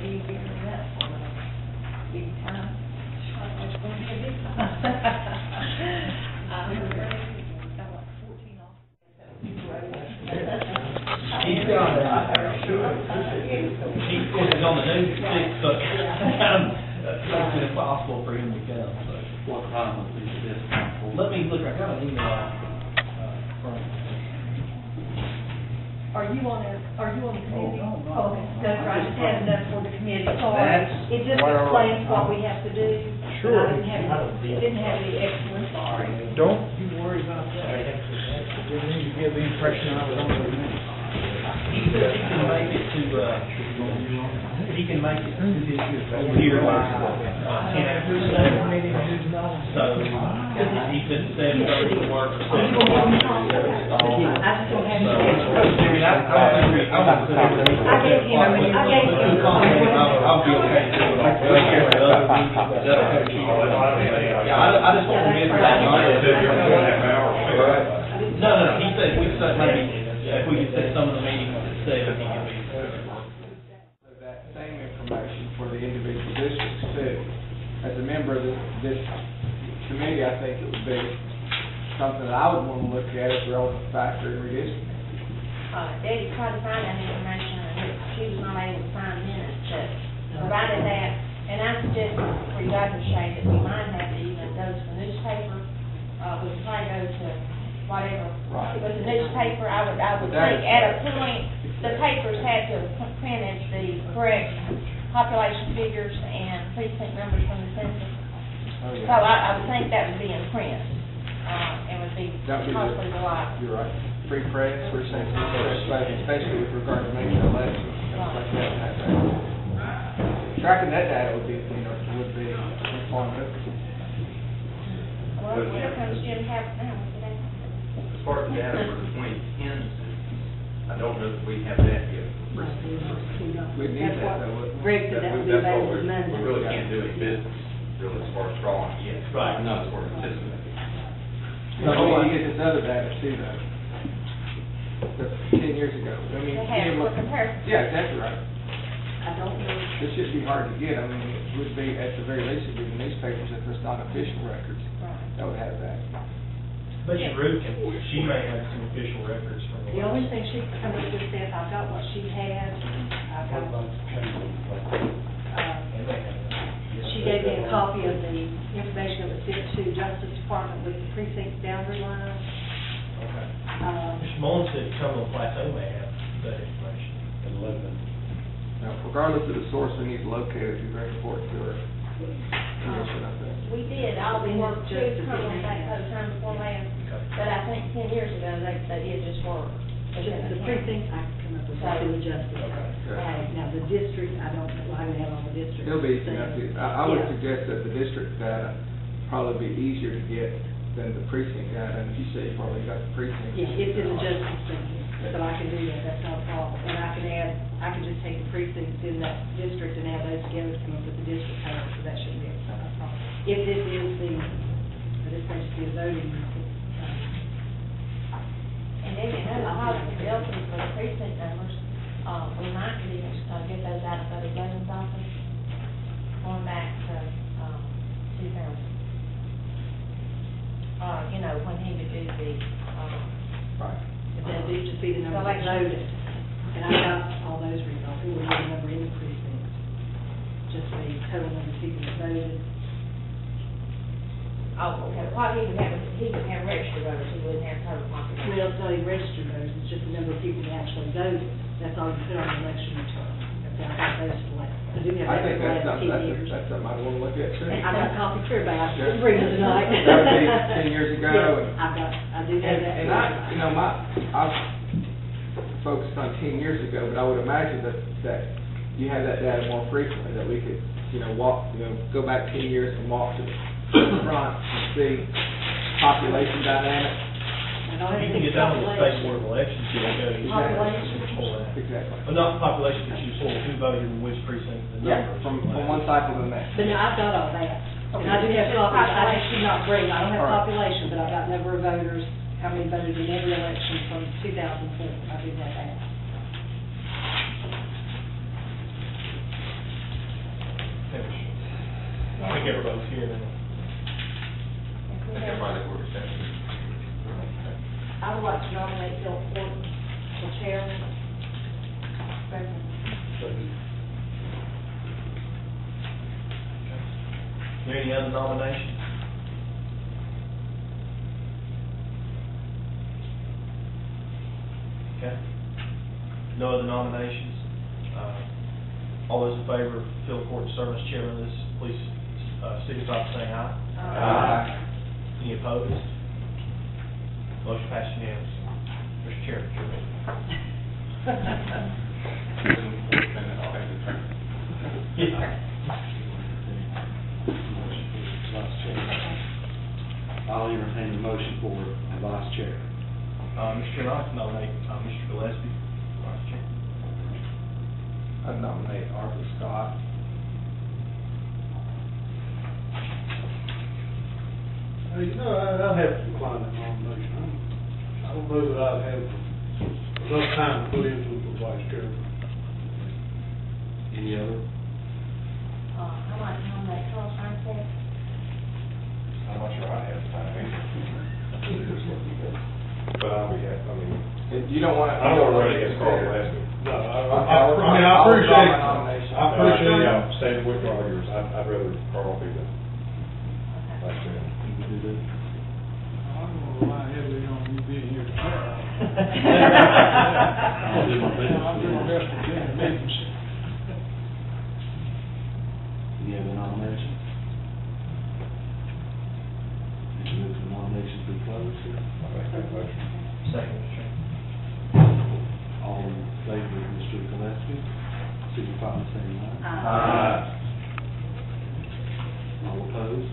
you giving me that for a big time? It's gonna be a big time. I'm ready. Got like 14 off. He's got he's on the news at 6, so it's impossible for him to come, so. What time would be this? Let me look, I got an email, from. Are you on the committee? no. Oh, that's right, I just had enough for the committee, sorry. It just explains what we have to do. Sure. I didn't have any extra, sorry. Don't you worry about that. Didn't need to give the impression I was on the minute. He said he can make it to, he can make it to his over here by, 10 after 7. So, he said 7:30 to work, or 7 o'clock to install. I just don't have So, any extra. I gave him. I'll be okay to do it. Yeah, I just want to get that. No, he said we said maybe if we could set some of the meetings at 7, he could be. That same information for the individual districts too. As a member of this committee, I think it would be something that I would want to look at as a relevant factor in redistricting. Debbie tried to find that information, and she was not able to find minutes that provided that. And I suggested for you guys to say that we might have to even go to the newspaper, we could probably go to whatever. Right. But the newspaper, I would think at a point, the papers had to print the correct population figures and precinct numbers from the census. Oh, yeah. So I would think that would be in print, and would be That would be possibly the law. You're right. Free press, free safety, especially with regard to making elections, things like that. Tracking that data would be informative. Well, here comes Jim Harris now, today. As far as data for the 2010, I don't know if we have that yet. We need that though, wouldn't we? Greg said that would be That's what available Monday. we really can't do any business, really, as far as drawing yet. Right. Not as far as participating. No, you get this other data too though. That's 10 years ago. I mean, They have for comparison. yeah, exactly right. I don't know. This should be hard to get. I mean, it would be, at the very least, it'd be the newspapers if there's not official records that would have that. But Ruth, she may have some official records from the. The only thing she come up with says, I've got what she had, I've got, she gave me a copy of the information that was sent to Justice Department with the precinct boundary line. Okay. Mr. Mullins said Cumberland Plateau may have that information. Now, regardless of the source, we need to locate it. It'd be very important to our commission, I think. We did, all the work to come on back the time before last, but I think 10 years ago, they did just work. Just the precinct, I can come up with that in Justice. Now, the district, I don't know, I haven't had all the districts. It'll be easy enough to, I would suggest that the district data probably be easier to get than the precinct data, and if you say you probably got the precinct. Yeah, it's in the Justice Center, so I can do that, that's not a problem. And I can just take the precincts in that district and add those together to come up with the district code, so that shouldn't be a problem. If this is this has to be a voting. And then another possibility for the precinct numbers, we might be, get those out of the Veterans Office, going back to, 2000. You know, when he would do the, Right. That would just be the number that voted. And I got all those results, we were the number in the precinct, just the total number of people that voted. oh, okay, what he would have registered voters, he wouldn't have total population. Well, it's not even registered voters, it's just the number of people that actually voted. That's all you put on the election return. That's how I got those for like, I do have I that think for the that's last something, 10 years. that's something I'd want to look at too. I got a copy for everybody, Yeah. I bring it tonight. That would be 10 years ago. Yes, I do have that. And I've focused on 10 years ago, but I would imagine that you have that data more frequently, that we could, go back 10 years and walk to the front and see population dynamics. I don't have You to can get think that on the state board population. of elections, you can go. Population. Exactly. Well, not population, but you pull who voted in which precinct, the Yeah, numbers. from one cycle to the next. But now, I've got all that. And I do have copies, I just did not bring, I don't have All right. population, but I've got number of voters, how many voted in every election from 2004, I do have that. whichever vote's here, then. Everybody works that. I would like to nominate Phil Horton for chairman. President. Is there any other nominations? Okay. No other nominations? All those in favor of Phil Court serving as chairman of this, please signify by saying aye. Aye. Any opposed? Motion passed unanimously. Mr. Chairman, your meeting. I'll have to turn. Vice Chair. I'll entertain the motion for the Vice Chair. Mr. Chairman, I'd like to nominate Mr. Gillespie for Vice Chair. I nominate Arthur Scott. You know, I'd have to decline that nomination. I don't know that I'd have enough time to put into it for vice chairman. Any other? I'd like to nominate Charles Francis. I'm not sure I have time either. But I'll be happy, I mean. You don't want to. I don't want to run against Carl Gillespie. No, I mean, I appreciate, Yeah, stand with all yours. I'd rather Carl be the vice chair. You can do that. I don't know why heavily on you being here tonight. I'll do my best. I'll do my best to get the meetings. Any other nominations? Did you move the nominations be closed? I'll make that motion. Second, Mr. Chairman. All in favor of Mr. Gillespie, signify by saying aye. Aye. All opposed?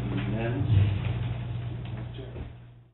Unanimous.